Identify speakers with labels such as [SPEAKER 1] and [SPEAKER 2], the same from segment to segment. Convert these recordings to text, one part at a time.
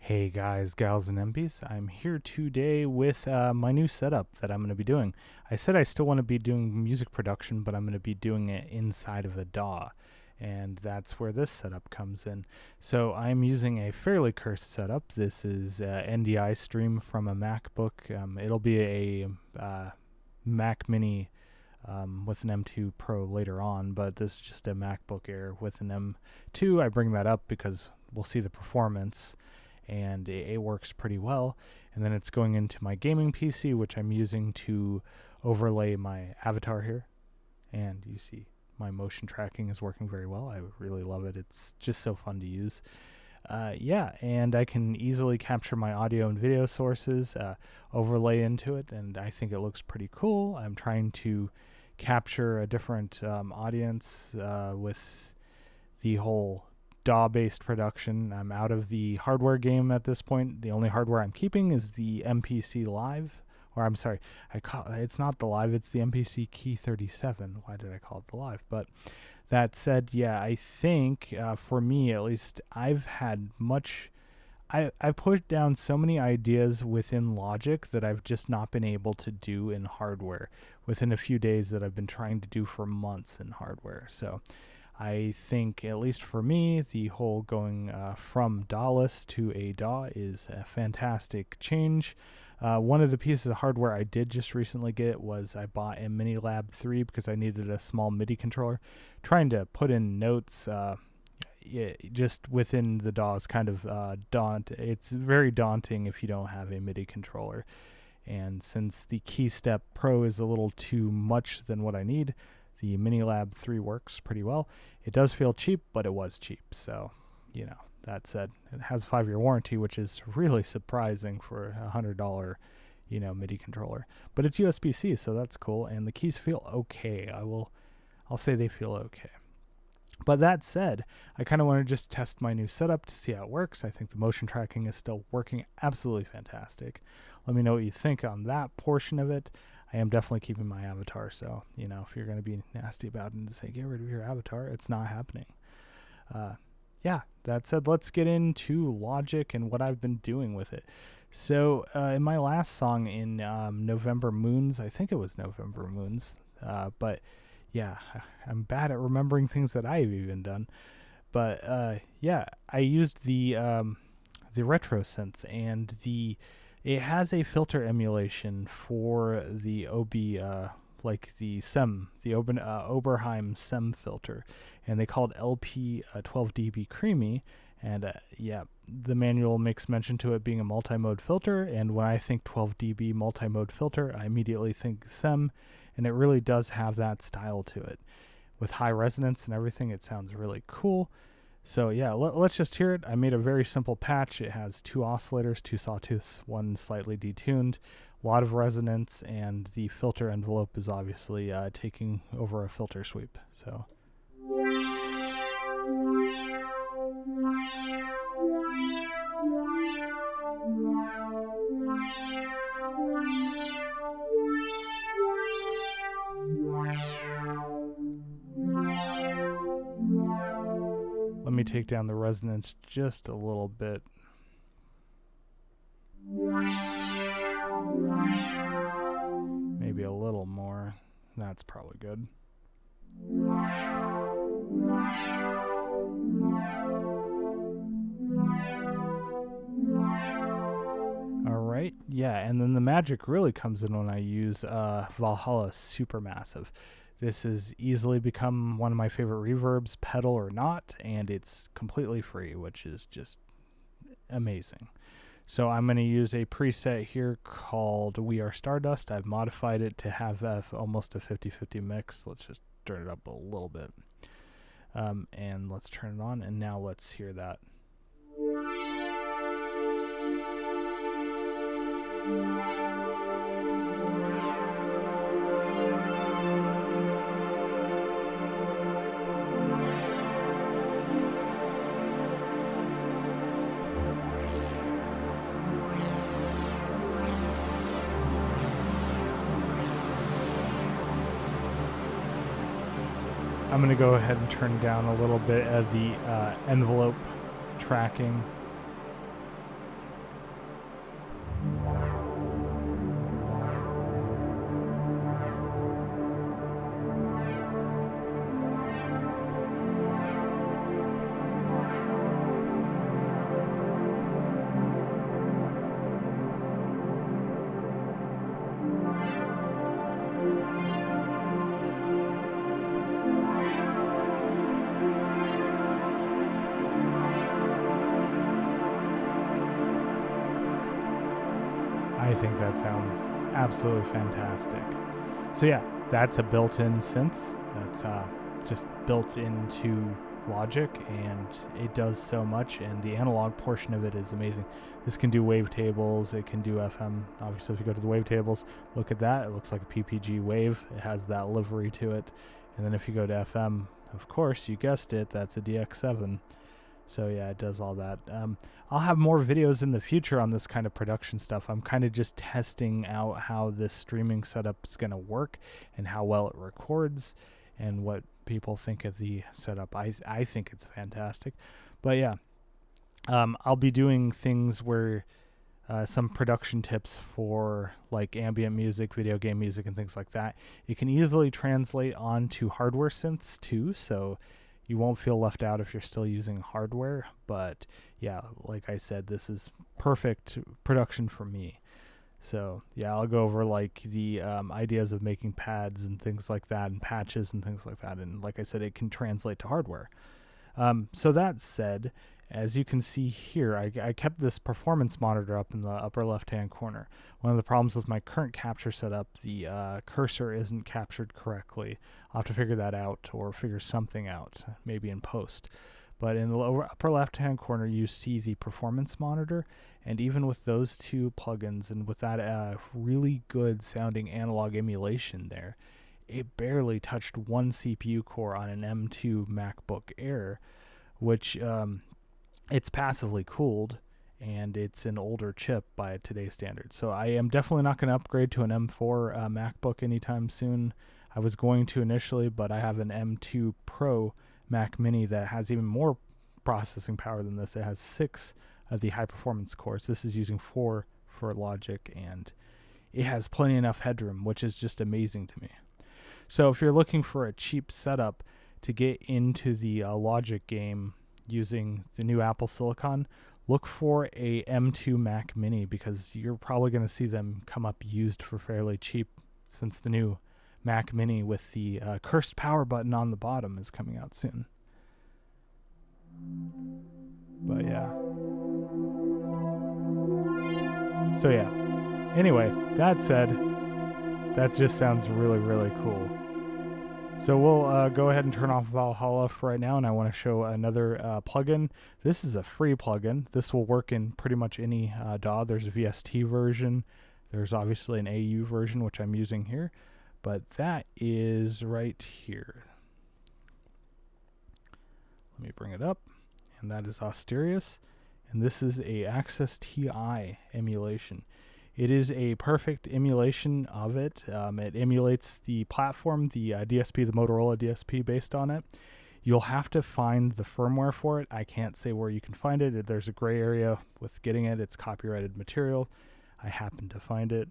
[SPEAKER 1] Hey guys, gals, and MPs. I'm here today with my new setup that I'm going to be doing. I said I still want to be doing music production, but I'm going to be doing it inside of a DAW, and that's where this setup comes in. So I'm using a fairly cursed setup. This is NDI stream from a MacBook. It'll be a Mac Mini with an M2 Pro later on, but this is just a MacBook Air with an M2. I bring that up because we'll see the performance, and it works pretty well. And then it's going into my gaming PC, which I'm using to overlay my avatar here. And you see my motion tracking is working very well. I really love it. It's just so fun to use. Yeah, and I can easily capture my audio and video sources, overlay into it, and I think it looks pretty cool. I'm trying to capture a different audience with the whole DAW-based production. I'm out of the hardware game at this point. The only hardware I'm keeping is the MPC Live, or I'm sorry, it's not the Live, it's the MPC Key 37. Why did I call it the Live? But that said, yeah, I think for me at least, I've put down so many ideas within Logic that I've just not been able to do in hardware within a few days that I've been trying to do for months in hardware. So I think, at least for me, the whole going from Dawless to a DAW is a fantastic change. One of the pieces of hardware I did just recently get was I bought a Minilab 3 because I needed a small MIDI controller. Trying to put in notes just within the DAW is kind of it's very daunting if you don't have a MIDI controller. And since the KeyStep Pro is a little too much than what I need, the Minilab 3 works pretty well. It does feel cheap, but it was cheap. So, that said, it has a 5-year warranty, which is really surprising for a $100, MIDI controller. But it's USB-C, so that's cool. And the keys feel okay. I'll say they feel okay. But that said, I kind of want to just test my new setup to see how it works. I think the motion tracking is still working absolutely fantastic. Let me know what you think on that portion of it. I am definitely keeping my avatar, so, if you're going to be nasty about it and say, get rid of your avatar, it's not happening. Yeah, that said, let's get into Logic and what I've been doing with it. So, in my last song in November Moons, I think it was November Moons, but yeah, I'm bad at remembering things that I've even done. But yeah, I used the retro synth, and it has a filter emulation for the like the SEM, the Oberheim SEM filter, and they call it LP 12dB Creamy. And yeah, the manual makes mention to it being a multi-mode filter, and when I think 12dB multi-mode filter, I immediately think SEM, and it really does have that style to it. With high resonance and everything, it sounds really cool. So yeah, let's just hear it. I made a very simple patch. It has 2 oscillators, 2 sawtooths, 1 slightly detuned, a lot of resonance, and the filter envelope is obviously taking over a filter sweep. So. Let me take down the resonance just a little bit. Maybe a little more. That's probably good. Alright, yeah, and then the magic really comes in when I use Valhalla Supermassive. This has easily become one of my favorite reverbs, pedal or not, and it's completely free, which is just amazing. So I'm going to use a preset here called We Are Stardust. I've modified it to have almost a 50-50 mix. Let's just turn it up a little bit. And let's turn it on, and now let's hear that. I'm going to go ahead and turn down a little bit of the envelope tracking. I think that sounds absolutely fantastic. So yeah, that's a built-in synth. That's just built into Logic, and it does so much, and the analog portion of it is amazing. This can do wavetables, it can do FM. Obviously, if you go to the wavetables, look at that. It looks like a PPG wave. It has that livery to it. And then if you go to FM, of course, you guessed it, that's a DX7. So yeah, it does all that. I'll have more videos in the future on this kind of production stuff. I'm kind of just testing out how this streaming setup is going to work and how well it records and what people think of the setup. I think it's fantastic. But yeah, I'll be doing things where some production tips for like ambient music, video game music, and things like that. It can easily translate onto hardware synths too, so you won't feel left out if you're still using hardware. But yeah, like I said, this is perfect production for me. So yeah, I'll go over like the ideas of making pads and things like that, and patches and things like that. And like I said, it can translate to hardware. So that said, as you can see here, I kept this performance monitor up in the upper left-hand corner. One of the problems with my current capture setup, the cursor isn't captured correctly. I'll have to figure that out or figure something out, maybe in post. But in the upper left-hand corner, you see the performance monitor, and even with those two plugins and with that really good sounding analog emulation there, it barely touched one CPU core on an M2 MacBook Air, which it's passively cooled, and it's an older chip by today's standards. So I am definitely not going to upgrade to an M4 MacBook anytime soon. I was going to initially, but I have an M2 Pro Mac Mini that has even more processing power than this. It has 6 of the high performance cores. This is using 4 for Logic, and it has plenty enough headroom, which is just amazing to me. So if you're looking for a cheap setup to get into the Logic game using the new Apple Silicon, look for a M2 Mac Mini, because you're probably going to see them come up used for fairly cheap, since the new Mac Mini with the cursed power button on the bottom is coming out soon. But yeah. So yeah. Anyway, that said, that just sounds really, really cool. So we'll go ahead and turn off Valhalla for right now, and I want to show another plugin. This is a free plugin. This will work in pretty much any DAW. There's a VST version. There's obviously an AU version, which I'm using here. But that is right here. Let me bring it up. And that is OsTIrus. And this is a Access TI emulation. It is a perfect emulation of it. It emulates the platform, the DSP, the Motorola DSP based on it. You'll have to find the firmware for it. I can't say where you can find it. There's a gray area with getting it. It's copyrighted material. I happen to find it.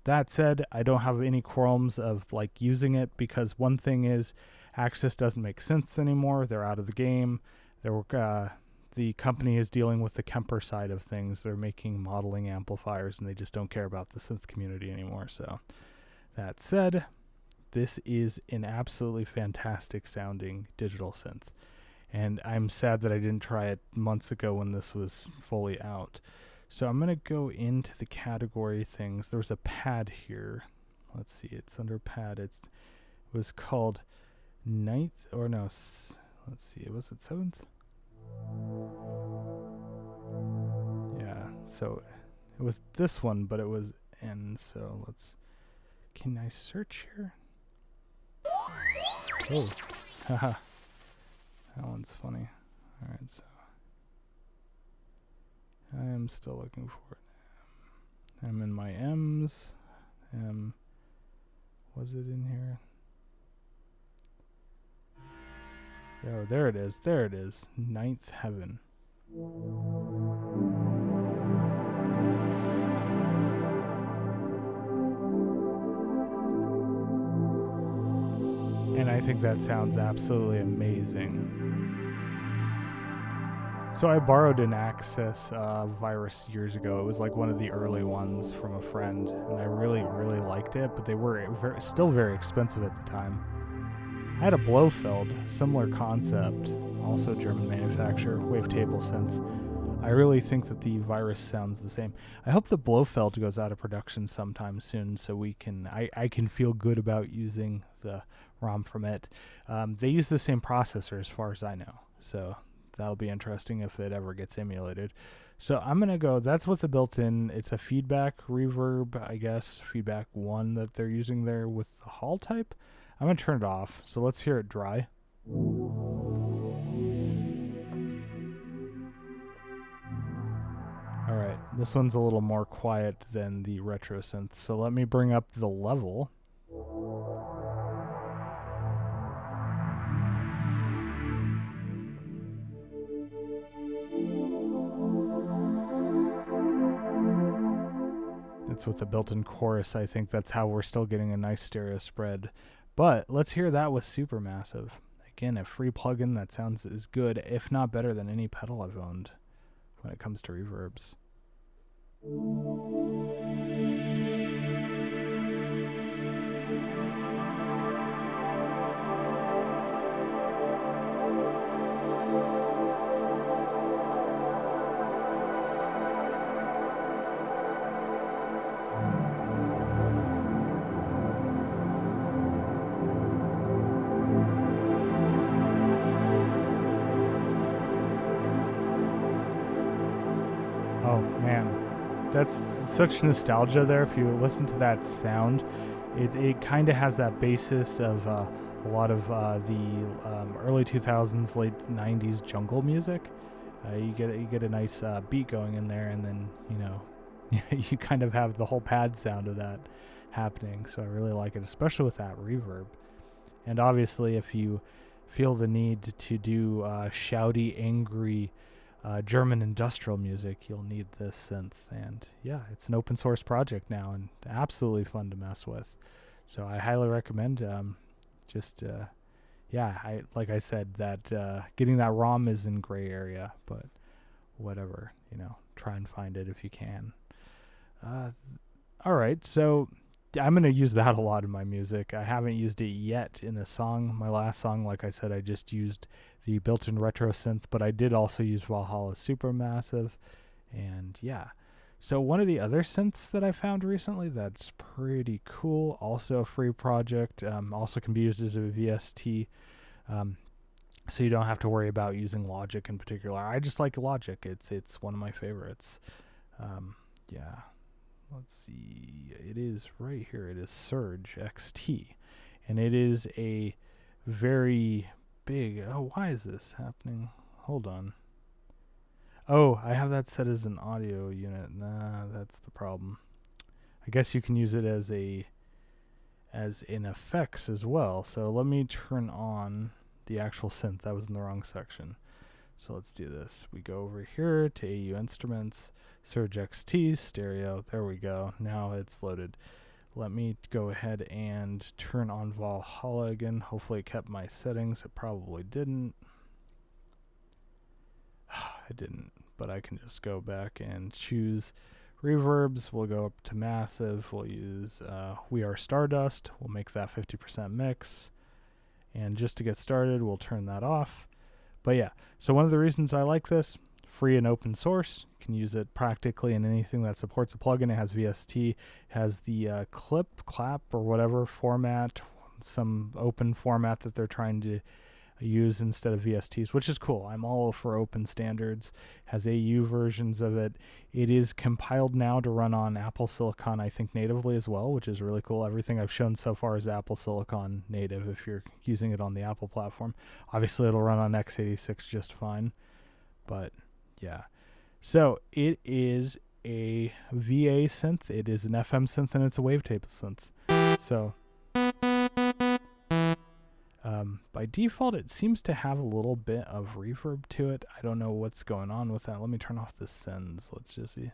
[SPEAKER 1] That said, I don't have any qualms of like using it, because one thing is Access doesn't make synths anymore. They're out of the game. The company is dealing with the Kemper side of things. They're making modeling amplifiers, and they just don't care about the synth community anymore. So that said, this is an absolutely fantastic sounding digital synth. And I'm sad that I didn't try it months ago when this was fully out. So I'm going to go into the category things. There was a pad here. Let's see, it's under pad. It was called 9th, or no, let's see, was it 7th? Yeah, so it was this one, but it was N. So can I search here? Oh, haha. That one's funny. Alright, so I am still looking for it. I'm in my M's. Was it in here? Oh, there it is. There it is. 9th Heaven. And I think that sounds absolutely amazing. So I borrowed an Access virus years ago. It was like one of the early ones from a friend, and I really, really liked it, but they were still very expensive at the time. I had a Blofeld, similar concept, also German manufacturer, wavetable synth. I really think that the virus sounds the same. I hope the Blofeld goes out of production sometime soon, so we can I can feel good about using the ROM from it. They use the same processor as far as I know, so that'll be interesting if it ever gets emulated. So I'm gonna go. That's with the built-in. It's a feedback reverb, I guess, feedback 1 that they're using there with the Hall type. I'm gonna turn it off. So let's hear it dry. Alright, this one's a little more quiet than the retro synth, so let me bring up the level. It's with the built-in chorus. I think that's how we're still getting a nice stereo spread. But let's hear that with Supermassive. Again, a free plugin that sounds as good, if not better, than any pedal I've owned when it comes to reverbs. Oh man, that's such nostalgia there. If you listen to that sound, it kind of has that basis of a lot of the early 2000s, late 90s jungle music. You get a nice beat going in there, and then you kind of have the whole pad sound of that happening. So I really like it, especially with that reverb. And obviously, if you feel the need to do shouty, angry German industrial music, you'll need this synth. And yeah, it's an open source project now and absolutely fun to mess with. So I highly recommend. Like I said, that getting that ROM is in gray area, but whatever, try and find it if you can. All right, so I'm going to use that a lot in my music. I haven't used it yet in a song. My last song, like I said, I just used the built-in retro synth, but I did also use Valhalla Supermassive. And yeah, so one of the other synths that I found recently that's pretty cool, also a free project, also can be used as a VST, so you don't have to worry about using Logic in particular. I just like Logic. It's one of my favorites. Yeah. Let's see, it is right here. It is Surge XT, and it is a very big. Oh, why is this happening? Hold on. Oh, I have that set as an audio unit. Nah, that's the problem. I guess you can use it as in effects as well. So let me turn on the actual synth. That was in the wrong section. So let's do this. We go over here to AU Instruments, Surge XT, stereo. There we go. Now it's loaded. Let me go ahead and turn on Valhalla again. Hopefully it kept my settings. It probably didn't. It didn't, but I can just go back and choose reverbs. We'll go up to massive. We'll use We Are Stardust. We'll make that 50% mix. And just to get started, we'll turn that off. But yeah, so one of the reasons I like this, free and open source. You can use it practically in anything that supports a plugin. It has VST, has the clap, or whatever format, some open format that they're trying to use instead of VSTs, which is cool. I'm all for open standards. Has AU versions of it. It is compiled now to run on Apple Silicon, I think, natively as well, which is really cool. Everything I've shown so far is Apple Silicon native if you're using it on the Apple platform. Obviously, it'll run on x86 just fine. But yeah. So it is a VA synth. It is an FM synth, and it's a wavetable synth. So by default, it seems to have a little bit of reverb to it. I don't know what's going on with that. Let me turn off the sends. Let's just see.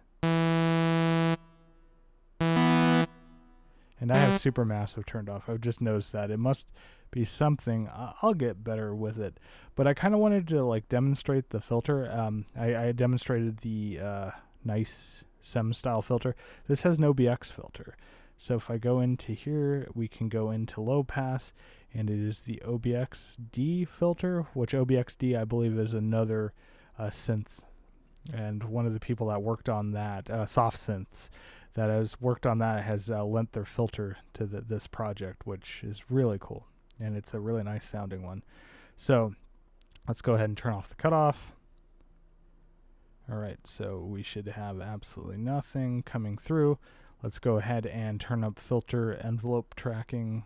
[SPEAKER 1] And I have Supermassive turned off. I've just noticed that. It must be something. I'll get better with it. But I kind of wanted to demonstrate the filter. I demonstrated the nice SEM style filter. This has no BX filter. So if I go into here, we can go into low pass, and it is the OBXD filter, which OBXD I believe is another synth And one of the people that worked on that, Soft Synths, that has worked on that has lent their filter to this project, which is really cool. And it's a really nice sounding one. So let's go ahead and turn off the cutoff. All right, so we should have absolutely nothing coming through. Let's go ahead and turn up filter envelope tracking.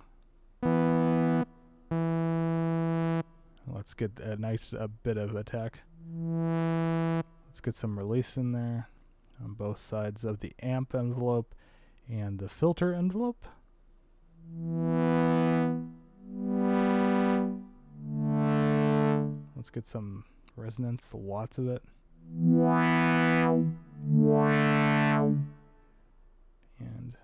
[SPEAKER 1] Let's get a nice bit of attack. Let's get some release in there on both sides of the amp envelope and the filter envelope. Let's get some resonance, lots of it. And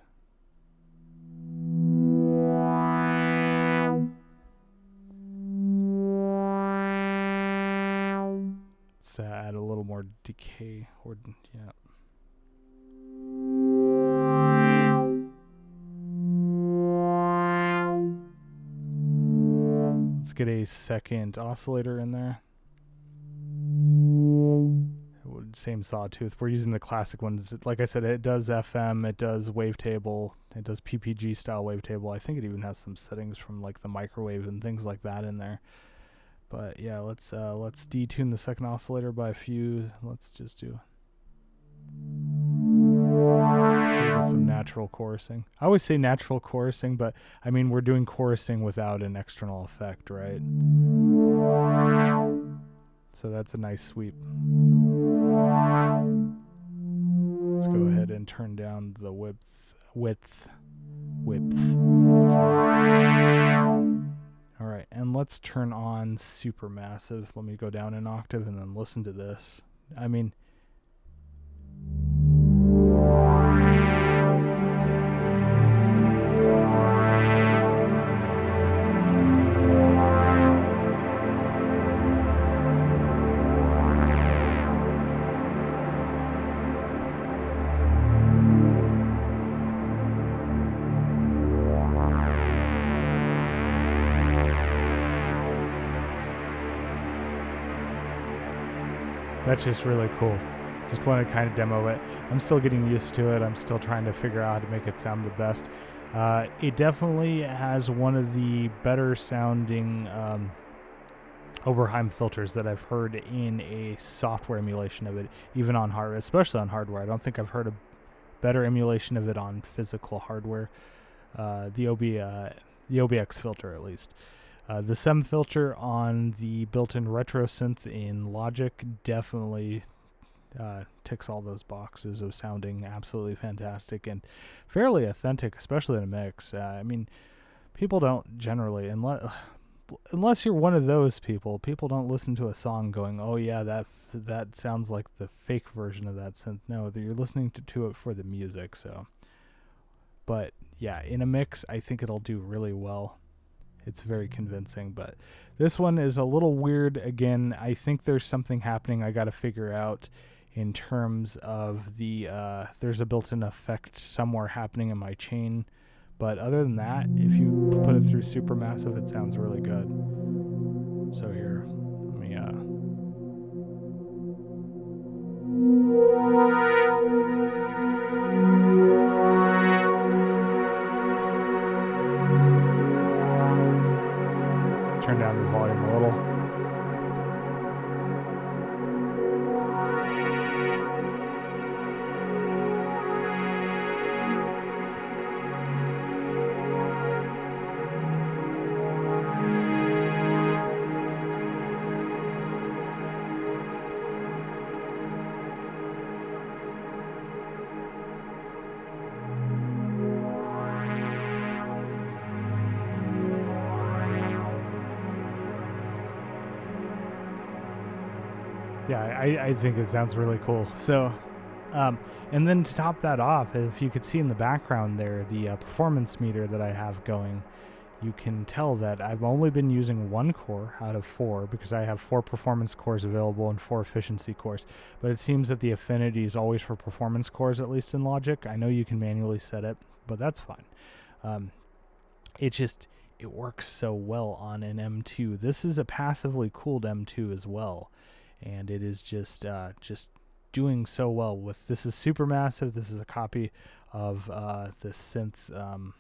[SPEAKER 1] let's add a little more decay. Or yeah. Let's get a second oscillator in there. Same sawtooth. We're using the classic ones. Like I said, it does FM, it does wavetable, it does PPG style wavetable. I think it even has some settings from like the microwave and things like that in there. But yeah, let's detune the second oscillator by a few. Let's just do some natural chorusing. I always say natural chorusing, but I mean we're doing chorusing without an external effect, right? So that's a nice sweep. Let's go ahead and turn down the width. All right, and let's turn on supermassive. Let me go down an octave and then listen to this. I mean, that's just really cool. Just want to kind of demo it. I'm still getting used to it. I'm still trying to figure out how to make it sound the best. It definitely has one of the better sounding Overheim filters that I've heard in a software emulation of it, even on hardware, especially on hardware. I don't think I've heard a better emulation of it on physical hardware. The OBX filter, at least. The SEM filter on the built-in retro synth in Logic definitely ticks all those boxes of sounding absolutely fantastic and fairly authentic, especially in a mix. I mean, people don't generally, unless you're one of those people don't listen to a song going, oh yeah, that sounds like the fake version of that synth. No, you're listening to it for the music. So, but yeah, in a mix, I think it'll do really well. It's very convincing, but this one is a little weird. Again, I think there's something happening I got to figure out in terms of the, there's a built-in effect somewhere happening in my chain. But other than that, if you put it through Supermassive, it sounds really good. So here, let me, turn down the volume a little. Yeah, I think it sounds really cool. So, and then to top that off, if you could see in the background there, the performance meter that I have going, you can tell that I've only been using one core out of 4 because I have 4 performance cores available and 4 efficiency cores. But it seems that the affinity is always for performance cores, at least in Logic. I know you can manually set it, but that's fine. It works so well on an M2. This is a passively cooled M2 as well. And it is just doing so well with this. Is Supermassive. This is a copy of this synth,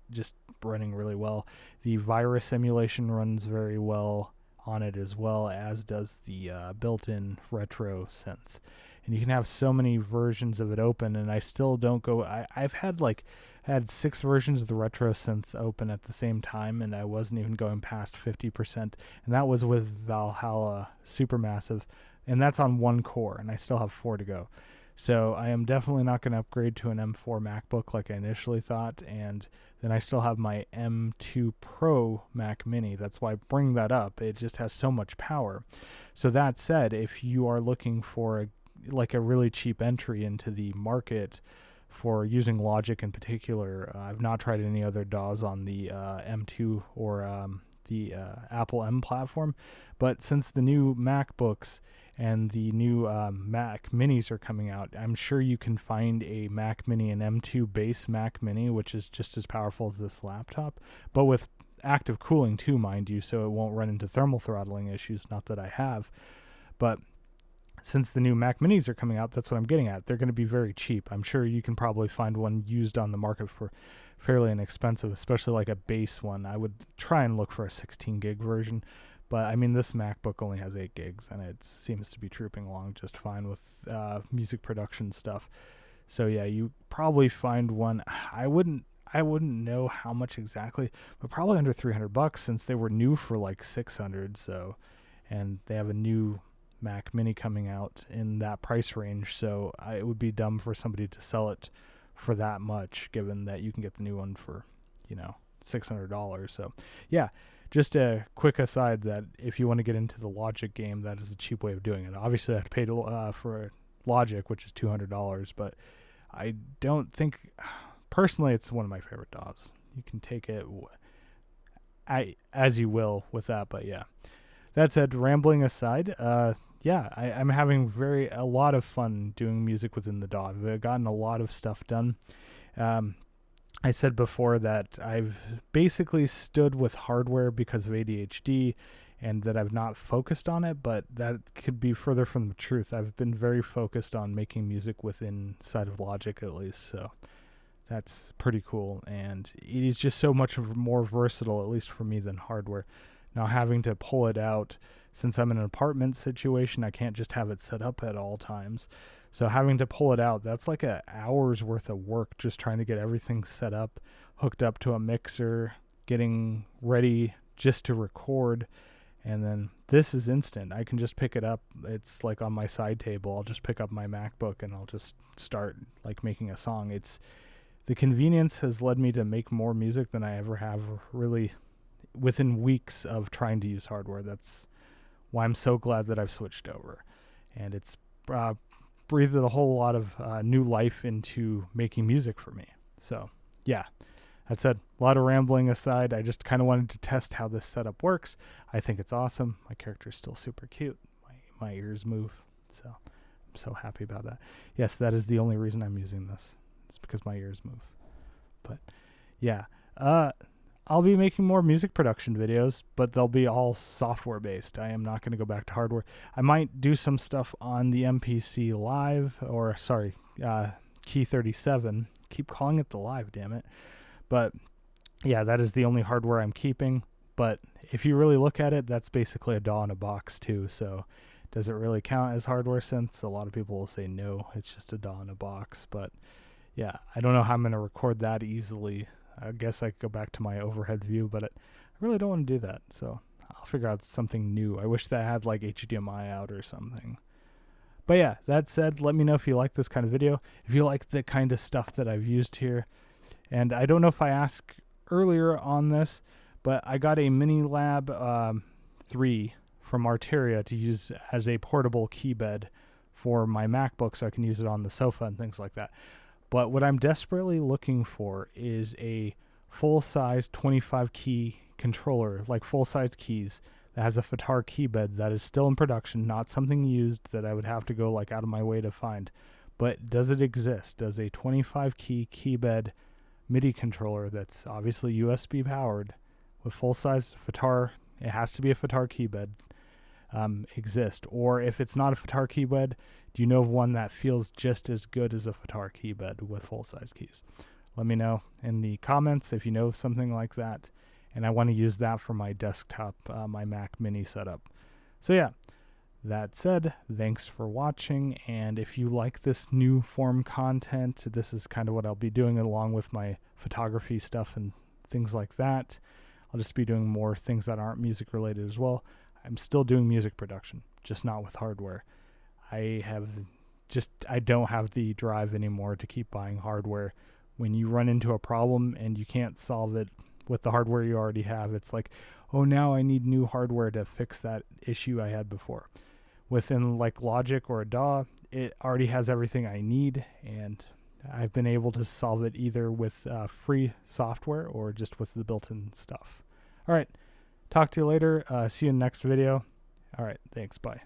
[SPEAKER 1] just running really well. The virus emulation runs very well on it, as well as does the built-in retro synth. And you can have so many versions of it open, and I still don't go. I've had 6 versions of the retro synth open at the same time, and I wasn't even going past 50%, and that was with Valhalla Supermassive, and that's on 1 core, and I still have 4 to go. So I am definitely not going to upgrade to an M4 MacBook like I initially thought, and then I still have my M2 Pro Mac Mini. That's why I bring that up. It just has so much power. So that said, if you are looking for a really cheap entry into the market for using Logic in particular, I've not tried any other DAWs on the M2 or the Apple M platform, but since the new MacBooks and the new Mac Minis are coming out, I'm sure you can find a Mac Mini, an M2 base Mac Mini, which is just as powerful as this laptop, but with active cooling too, mind you, so it won't run into thermal throttling issues, not that I have. But since the new Mac Minis are coming out, that's what I'm getting at. They're going to be very cheap. I'm sure you can probably find one used on the market for fairly inexpensive, especially like a base one. I would try and look for a 16 gig version, but I mean, this MacBook only has 8 gigs, and it seems to be trooping along just fine with music production stuff. So yeah, you probably find one. I wouldn't know how much exactly, but probably under $300 since they were new for like 600. So, and they have a new Mac Mini coming out in that price range, so it would be dumb for somebody to sell it for that much, given that you can get the new one for, $600. So yeah, just a quick aside that if you want to get into the Logic game, that is a cheap way of doing it. Obviously I have to pay for Logic, which is $200, but I don't think, personally, it's one of my favorite DAWs. You can take it as you will with that, but yeah. That said, rambling aside, I'm having a lot of fun doing music within the DAW. I've gotten a lot of stuff done. I said before that I've basically stood with hardware because of ADHD and that I've not focused on it, but that could be further from the truth. I've been very focused on making music inside of Logic at least, so that's pretty cool. And it is just so much more versatile, at least for me, than hardware. Now having to pull it out, since I'm in an apartment situation, I can't just have it set up at all times. So having to pull it out, that's like an hour's worth of work just trying to get everything set up, hooked up to a mixer, getting ready just to record. And then this is instant. I can just pick it up. It's like on my side table. I'll just pick up my MacBook and I'll just start like making a song. The convenience has led me to make more music than I ever have really within weeks of trying to use hardware. That's why I'm so glad that I've switched over, and it's breathed a whole lot of new life into making music for me. So yeah, that said, a lot of rambling aside, I just kind of wanted to test how this setup works. I think it's awesome. My character is still super cute. My ears move, so I'm so happy about that. Yes, that is the only reason I'm using this. It's because my ears move. But yeah, I'll be making more music production videos, but they'll be all software based. I am not going to go back to hardware. I might do some stuff on the MPC Live, Key 37. Keep calling it the Live, damn it. But yeah, that is the only hardware I'm keeping. But if you really look at it, that's basically a DAW in a box too. So does it really count as hardware synths? A lot of people will say no, it's just a DAW in a box. But yeah, I don't know how I'm going to record that easily. I guess I could go back to my overhead view, but I really don't want to do that. So I'll figure out something new. I wish that I had like HDMI out or something. But yeah, that said, let me know if you like this kind of video, if you like the kind of stuff that I've used here. And I don't know if I asked earlier on this, but I got a Minilab 3 from Arteria to use as a portable key bed for my MacBook so I can use it on the sofa and things like that. But what I'm desperately looking for is a full-size 25 key controller, like full-size keys, that has a FATAR key bed that is still in production, not something used that I would have to go like out of my way to find. But does it exist? Does a 25 key bed MIDI controller that's obviously USB powered with full-size FATAR, it has to be a FATAR key bed, exist? Or if it's not a FTAR keybed, do you know of one that feels just as good as a FTAR keybed with full-size keys? Let me know in the comments if you know of something like that, and I want to use that for my desktop, my Mac Mini setup. So yeah, that said, thanks for watching, and if you like this new form content, this is kind of what I'll be doing along with my photography stuff and things like that. I'll just be doing more things that aren't music related as well. I'm still doing music production, just not with hardware. I don't have the drive anymore to keep buying hardware. When you run into a problem and you can't solve it with the hardware you already have, it's like, oh, now I need new hardware to fix that issue I had before. Within like Logic or a DAW, it already has everything I need, and I've been able to solve it either with free software or just with the built-in stuff. All right, talk to you later. See you in the next video. All right, thanks, bye.